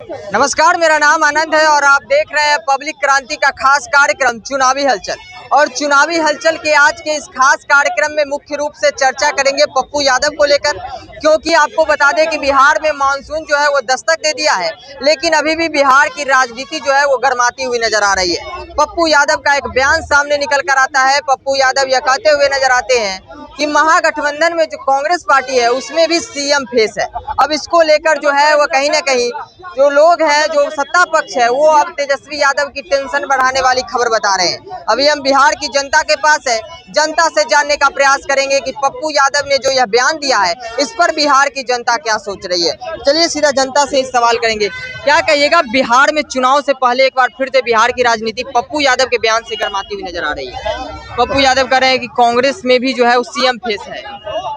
नमस्कार, मेरा नाम आनंद है और आप देख रहे हैं पब्लिक क्रांति का खास कार्यक्रम चुनावी हलचल। और चुनावी हलचल के आज के इस खास कार्यक्रम में मुख्य रूप से चर्चा करेंगे पप्पू यादव को लेकर, क्योंकि आपको बता दें कि बिहार में मानसून जो है वो दस्तक दे दिया है, लेकिन अभी भी बिहार की राजनीति जो है वो गरमाती हुई नजर आ रही है। पप्पू यादव का एक बयान सामने निकल कर आता है। पप्पू यादव यह कहते हुए नजर आते हैं कि महागठबंधन में जो कांग्रेस पार्टी है उसमें भी सीएम फेस है। अब इसको लेकर जो है वो कहीं ना कहीं जो लोग हैं, जो सत्ता पक्ष है, वो अब तेजस्वी यादव की टेंशन बढ़ाने वाली खबर बता रहे हैं। अभी हम बिहार की जनता के पास है, जनता से जानने का प्रयास करेंगे कि पप्पू यादव ने जो यह बयान दिया है इस पर बिहार की जनता क्या सोच रही है। चलिए सीधा जनता से इस सवाल करेंगे, क्या कहिएगा, बिहार में चुनाव से पहले एक बार फिर से बिहार की राजनीति पप्पू यादव के बयान से गर्माती हुई नजर आ रही है। पप्पू यादव कह रहे हैं कि कांग्रेस में भी जो है वो सीएम फेस है।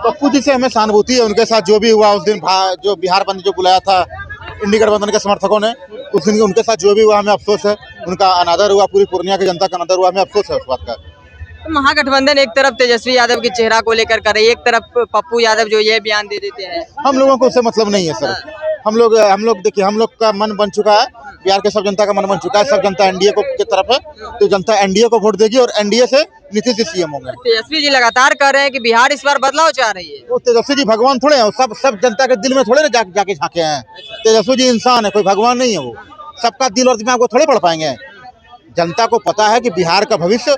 पप्पू जी से हमें सहानुभूति है, उनके साथ जो भी हुआ उस दिन जो बिहार बंद जो बुलाया था इंडी गठबंधन के समर्थकों ने, उस दिन उनके साथ जो भी हुआ हमें अफसोस है। उनका अनादर हुआ, पूरी पूर्णिया की जनता का अनादर हुआ, हमें अफसोस है उस बात का। तो महागठबंधन एक तरफ तेजस्वी यादव के चेहरा को लेकर कर रही है, एक तरफ पप्पू यादव जो ये बयान दे देते हैं। हम लोगों को उससे मतलब नहीं है सर। हम लोग देखिए, हम लोग का मन बन चुका है, बिहार के सब जनता का मन बन चुका है। सब जनता एनडीए को की तरफ है, तो जनता एनडीए को वोट देगी और एनडीए से नीतीश जी सीएम होंगे। तेजस्वी जी लगातार कह रहे हैं कि बिहार इस बार बदलाव चाह रही है। वो तेजस्वी जी भगवान थोड़े हैं, सब जनता के दिल में थोड़े ना जाके झांके हैं। तेजस्वी जी इंसान है, कोई भगवान नहीं है। वो सबका दिल और दिमाग को थोड़े पढ़ पाएंगे। जनता को पता है कि बिहार का भविष्य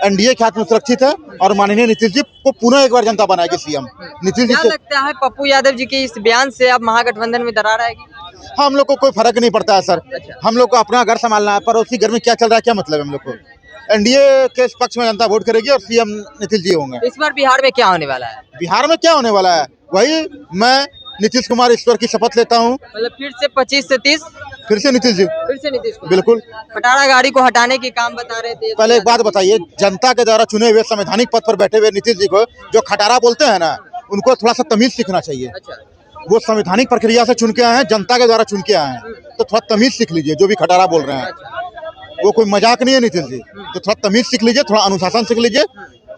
एनडीए के हाथ में सुरक्षित है और माननीय नीतीश जी को पुनः एक बार जनता बनाएगी सीएम। नीतीश जी क्या लगता है पप्पू यादव जी के इस बयान से अब महागठबंधन में दरार आएगी? हम लोग को कोई फर्क नहीं पड़ता है सर। हम लोग को अपना घर संभालना है, पर उसी घर में क्या चल रहा है क्या मतलब है हम लोग को। एनडीए के पक्ष में जनता वोट करेगी और सीएम नीतीश जी होंगे। इस बार बिहार में क्या होने वाला है? बिहार में क्या होने वाला है, वही मैं नीतीश कुमार ईश्वर की शपथ लेता हूँ। मतलब फिर से 25 से 30 फिर से नीतीश जी, फिर से नीतीश कुमार। बिल्कुल। खटारा गाड़ी को हटाने की काम बता रहे थे। पहले एक बात बताइए, जनता के द्वारा चुने हुए संवैधानिक पद पर बैठे हुए नीतीश जी को जो खटारा बोलते हैं ना, उनको थोड़ा सा तमीज सीखना चाहिए। अच्छा। वो संवैधानिक प्रक्रिया से चुन के आए हैं, जनता के द्वारा चुन के आए हैं, तो थोड़ा तमीज सीख लीजिए। जो भी खटारा बोल रहे हैं वो कोई मजाक नहीं है नीतीश जी, तो थोड़ा तमीज सीख लीजिए, थोड़ा अनुशासन सीख लीजिए।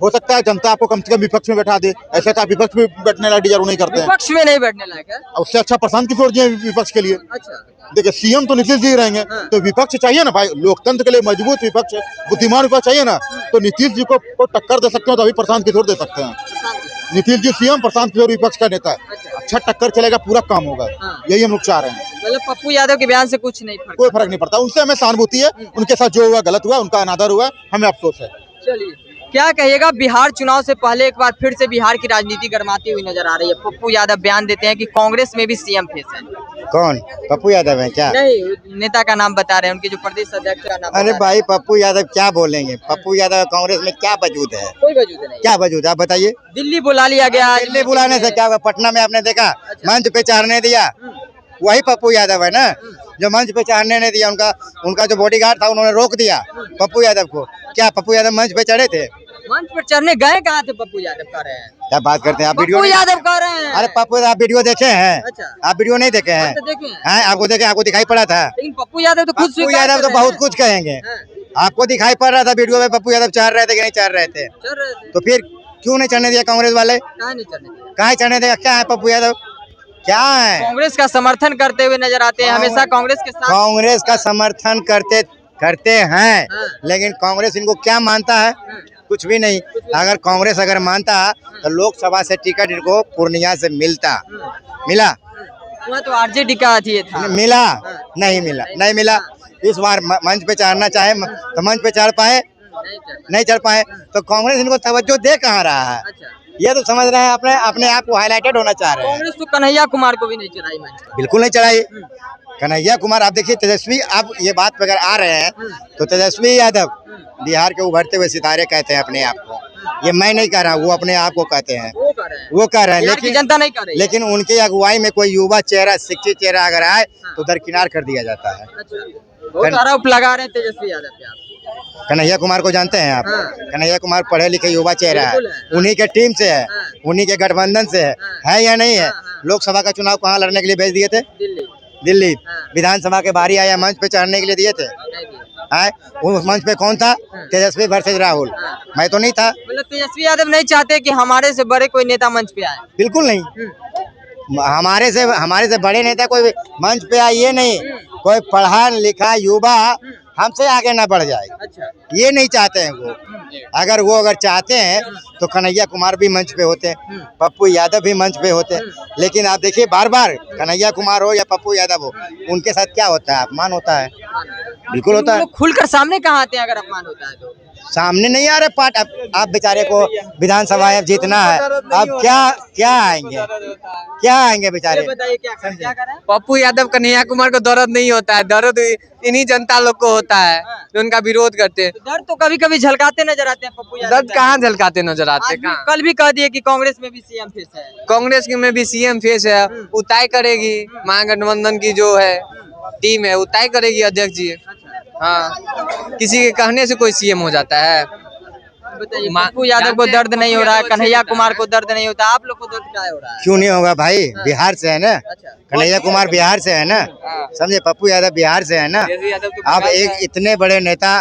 हो सकता है जनता आपको कम से कम विपक्ष में बैठा दे, ऐसे तो आप विपक्ष में बैठने लायक डिजर्व नहीं करते हैं। विपक्ष में नहीं बैठने लायक है। उससे अच्छा प्रशांत किशोर जी हैं विपक्ष के लिए। अच्छा। देखिए, सीएम तो नीतीश जी ही रहेंगे, तो विपक्ष चाहिए ना भाई। लोकतंत्र के लिए मजबूत विपक्ष, बुद्धिमान विपक्ष चाहिए ना। तो नीतीश जी को टक्कर दे सकते हो तो अभी प्रशांत किशोर दे सकते हैं। नीतीश जी सीएम, प्रशांत किशोर विपक्ष का नेता है। अच्छा टक्कर चलेगा, पूरा काम होगा। यही हम लोग चाह रहे हैं। मतलब पप्पू यादव के बयान से कुछ नहीं फर्क, कोई फर्क नहीं पड़ता। उनसे हमें सहानुभूति है, उनके साथ जो हुआ गलत हुआ, उनका अनादर हुआ, हमें अफसोस है। चलिए, क्या कहिएगा, बिहार चुनाव से पहले एक बार फिर से बिहार की राजनीति गरमाती हुई नजर आ रही है। पप्पू यादव बयान देते हैं कि कांग्रेस में भी सीएम फेस है। कौन? पप्पू यादव है क्या? नहीं, नेता का नाम बता रहे हैं, उनके जो प्रदेश अध्यक्ष का नाम। अरे भाई, पप्पू यादव क्या बोलेंगे? पप्पू यादव कांग्रेस में क्या वजूद है? कोई वजूद नहीं। क्या वजूद है आप बताइए। दिल्ली बुला लिया गया। दिल्ली बुलाने से क्या होगा? पटना में आपने देखा, मंच पे चढ़ने दिया, वही पप्पू यादव है ना जो मंच पे चढ़ने नहीं दिया। उनका जो बॉडीगार्ड था उन्होंने रोक दिया पप्पू यादव को। क्या पप्पू यादव मंच पे चढ़े थे? मंच पर चढ़ने गए कहाँ थे? पप्पू यादव कह रहे हैं। क्या बात करते हैं आप? वीडियो पप्पू यादव कह रहे हैं। अरे पप्पू, आप वीडियो देखे हैं? अच्छा। आप वीडियो नहीं देखे हैं? तो देखे हैं। हैं, आपको देखे, आपको दिखाई पड़ा था? लेकिन पप्पू यादव तो खुद पप्पू यादव तो बहुत कुछ कहेंगे। आपको दिखाई पड़ रहा था वीडियो में पप्पू यादव चढ़ रहे थे कि नहीं चढ़ रहे थे? चढ़ रहे थे। तो फिर क्यों नहीं चढ़ने दिया कांग्रेस वाले? कहाँ नहीं चढ़ने दिया? कहाँ चढ़ने देगा? क्या है पप्पू यादव, क्या है? कांग्रेस का समर्थन करते हुए नजर आते हैं, हमेशा कांग्रेस के साथ। कांग्रेस का समर्थन करते हैं, लेकिन कांग्रेस इनको क्या मानता है? कुछ भी नहीं। अगर कांग्रेस मानता तो लोकसभा से टिकट इनको पूर्णिया से मिला। वहाँ तो आरजेडी का थी था। मिला? नहीं मिला। इस बार मंच पे चढ़ना चाहे तो मंच पे चढ़ पाए, नहीं चढ़ पाए, तो कांग्रेस इनको तवज्जो दे कहाँ रहा है? ये तो समझ रहे हैं अपने आप को हाईलाइटेड होना चाह रहे हैं। कांग्रेस तो कन्हैया कुमार को भी नहीं चढ़ाई मंच पर। बिल्कुल नहीं चढ़ाई। कन्हैया कुमार, आप देखिए तेजस्वी, आप ये बात पे अगर आ रहे हैं तो तेजस्वी यादव बिहार के उभरते हुए सितारे कहते हैं अपने आप को। ये मैं नहीं कह रहा, वो अपने आप को कहते हैं, वो कह रहे हैं। लेकिन जनता नहीं कर रही। लेकिन उनकी अगुवाई में कोई युवा चेहरा, शिक्षित चेहरा अगर आए तो दरकिनार कर दिया जाता है। बहुत आरोप लगा रहे हैं तेजस्वी यादव पे आप। कन्हैया कुमार को जानते हैं आप? कन्हैया कुमार पढ़े लिखे युवा चेहरा है, उन्हीं के टीम से है, उन्हीं के गठबंधन से है या नहीं है? लोकसभा का चुनाव कहाँ लड़ने के लिए भेज दिए थे? दिल्ली। विधानसभा के बारी आया, मंच पे चढ़ने के लिए दिए थे? उस मंच पे कौन था? तेजस्वी वर्सेज राहुल। मैं तो नहीं था। मतलब तेजस्वी यादव नहीं चाहते कि हमारे से बड़े कोई नेता मंच पे आए? बिल्कुल नहीं। हमारे से बड़े नेता कोई मंच पे आए ये नहीं, कोई पढ़ा लिखा युवा हमसे आगे ना बढ़ जाए, अच्छा ये नहीं चाहते हैं वो। अगर चाहते हैं तो कन्हैया कुमार भी मंच पे होते, पप्पू यादव भी मंच पे होते। लेकिन आप देखिए बार बार कन्हैया कुमार हो या पप्पू यादव हो, उनके साथ क्या होता है? अपमान होता है, बिल्कुल होता है। लोग खुलकर सामने कहाँ आते हैं अगर अपमान होता है तो? सामने नहीं आ रहे पार्ट। आप बेचारे को विधानसभा अब जीतना है, अब क्या आएंगे बेचारे? बताइए क्या कर रहे हैं? पप्पू यादव कन्हैया कुमार को दर्द नहीं होता है, दर्द इन्हीं जनता लोग को होता है जो उनका विरोध करते हैं। तो दर्द तो कभी कभी झलकाते नजर आते हैं पप्पू यादव। दर्द कहाँ झलकाते नजर आते आज भी- कहाँ? कल भी कह दिए कि कांग्रेस में भी सीएम फेस है। कांग्रेस की में भी सीएम फेस है, वो तय करेगी। महागठबंधन की जो है टीम है वो तय करेगी अध्यक्ष जी। हाँ, किसी के कहने से कोई सीएम हो जाता है? बताइए पप्पू यादव को दर्द नहीं हो रहा है, कन्हैया कुमार को दर्द नहीं होता, आप लोग को दर्द क्या हो रहा है? क्यों नहीं होगा भाई? बिहार से है ना, अच्छा कन्हैया कुमार बिहार से है ना, समझे? पप्पू यादव बिहार से है ना। अब एक इतने बड़े नेता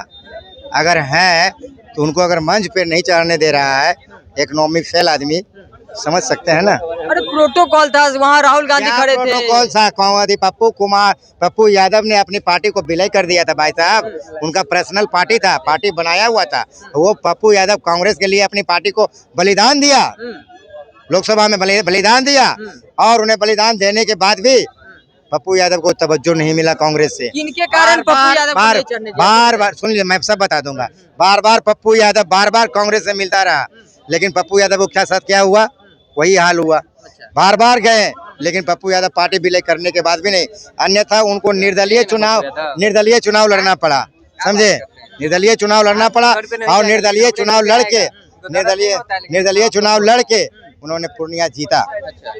अगर हैं तो उनको अगर मंच पे नहीं चढ़ने दे रहा है इकोनॉमिक फेल आदमी, समझ सकते हैं ना। अरे प्रोटोकॉल था वहाँ, राहुल गांधी क्या खड़े थे। प्रोटोकॉल था? कौन थी? पप्पू यादव ने अपनी पार्टी को विलय कर दिया था भाई साहब। उनका पर्सनल पार्टी था, पार्टी बनाया हुआ था। वो पप्पू यादव कांग्रेस के लिए अपनी पार्टी को बलिदान दिया, लोकसभा में बलिदान दिया, और उन्हें बलिदान देने के बाद भी पप्पू यादव को तवज्जो नहीं मिला कांग्रेस से। किनके कारण पप्पू यादव को नहीं चढ़ने दिया? बार सुन लीजिए, मैं सब बता दूंगा। बार पप्पू यादव बार कांग्रेस से मिलता रहा, लेकिन पप्पू यादव को क्या साथ क्या हुआ? वही हाल हुआ। बार गए, लेकिन पप्पू यादव पार्टी विलय करने के बाद भी नहीं। अन्यथा उनको निर्दलीय चुनाव लड़ना पड़ा, समझे? निर्दलीय चुनाव लड़ना पड़ा, और निर्दलीय चुनाव लड़के उन्होंने पूर्णिया जीता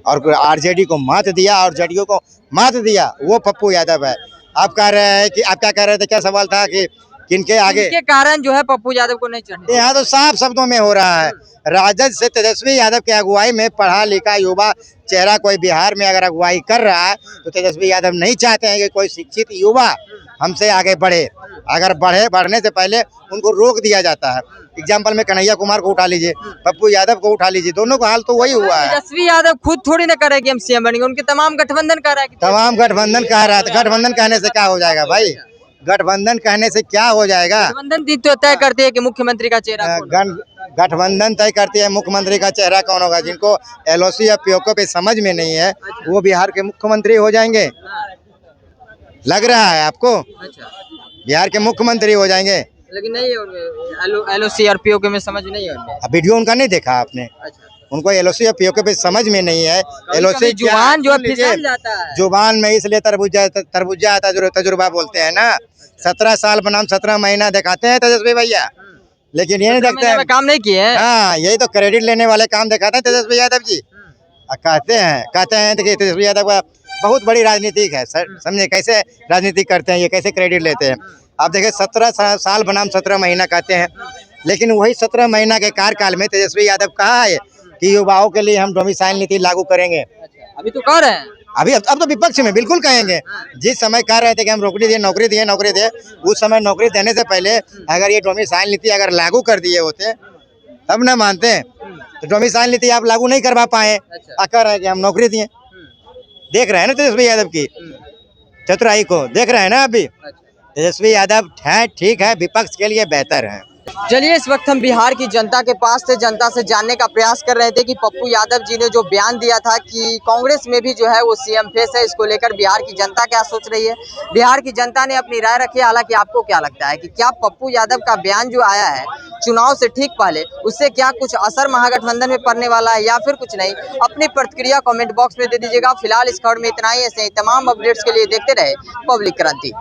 और आरजेडी को मात दिया, और जेडीयू को मात दिया। वो पप्पू यादव है। आप कह रहे हैं कि आप क्या कह रहे थे? क्या सवाल था कि किनके आगे? किनके कारण जो है पप्पू यादव को नहीं चढ़ने दिया? यहाँ तो साफ शब्दों में हो रहा है, राजद से तेजस्वी यादव की अगुवाई में पढ़ा लिखा युवा चेहरा कोई बिहार में अगर अगुवाई कर रहा है तो तेजस्वी यादव नहीं चाहते हैं कि कोई शिक्षित युवा हमसे आगे बढ़े। अगर बढ़ने से पहले उनको रोक दिया जाता है। एग्जाम्पल में कन्हैया कुमार को उठा लीजिए, पप्पू यादव को उठा लीजिए, दोनों का हाल तो वही हुआ है। तेजस्वी यादव खुद थोड़ी ना करे कि हम सीएम बनेंगे, उनके तमाम गठबंधन कर रहा है कि तमाम गठबंधन कह रहा था। गठबंधन कहने से क्या हो जाएगा भाई? गठबंधन कहने से क्या हो जाएगा? गठबंधन तो तय करते हैं कि मुख्यमंत्री का चेहरा कौन होगा। गठबंधन तय करती है मुख्यमंत्री का चेहरा कौन होगा। जिनको एलओसी या पीओके पे समझ में नहीं है वो बिहार के मुख्यमंत्री हो जाएंगे। लग रहा है आपको? अच्छा, बिहार के मुख्यमंत्री हो जाएंगे। लेकिन नहीं है एलओसी और पीओके में समझ नहीं है उनमें। अब वीडियो उनका नहीं देखा आपने? अच्छा, उनको एलओसी या पीओके पे समझ में नहीं है। एलओसी जुबान जो है फिसल जाता है। जुबान में इसलिए तरबूजा आता तजुर्बा बोलते हैं ना। 17 साल बनाम 17 महीना दिखाते हैं तेजस्वी भैया, लेकिन ये नहीं देखते हैं। काम नहीं किए हैं। हाँ, यही तो क्रेडिट लेने वाले काम दिखाते हैं तेजस्वी यादव जी। कहते हैं देखिए तेजस्वी यादव का बहुत बड़ी राजनीतिक है सर, समझे कैसे राजनीति करते हैं, ये कैसे क्रेडिट लेते हैं। आप देखिए 17 साल बनाम 17 महीना कहते हैं, लेकिन वही 17 महीना के कार्यकाल में तेजस्वी यादव कहा है कि युवाओं के लिए हम डोमिसाइल नीति लागू करेंगे। अभी तो कर रहे हैं। अब तो विपक्ष में बिल्कुल कहेंगे। जिस समय कह रहे थे कि हम नौकरी दिए, उस समय नौकरी देने से पहले अगर ये डोमिसाइल नीति अगर लागू कर दिए होते तब ना मानते हैं। तो डोमिसाइल नीति आप लागू नहीं करवा पाए, कह रहे हैं कि हम नौकरी दिए। देख रहे हैं ना तेजस्वी यादव की चतुराई को, देख रहे हैं ना अभी। तेजस्वी यादव ठीक है, विपक्ष के लिए बेहतर है। चलिए, इस वक्त हम बिहार की जनता के पास से जनता से जानने का प्रयास कर रहे थे कि पप्पू यादव जी ने जो बयान दिया था कि कांग्रेस में भी जो है वो सीएम फेस है, इसको लेकर बिहार की जनता क्या सोच रही है। बिहार की जनता ने अपनी राय रखी है। हालांकि आपको क्या लगता है कि क्या पप्पू यादव का बयान जो आया है चुनाव से ठीक पहले, उससे क्या कुछ असर महागठबंधन में पड़ने वाला है या फिर कुछ नहीं? अपनी प्रतिक्रिया कमेंट बॉक्स में दे दीजिएगा। फिलहाल इस खबर में इतना ही। ऐसे ही तमाम अपडेट्स के लिए देखते रहे पब्लिक क्रांति।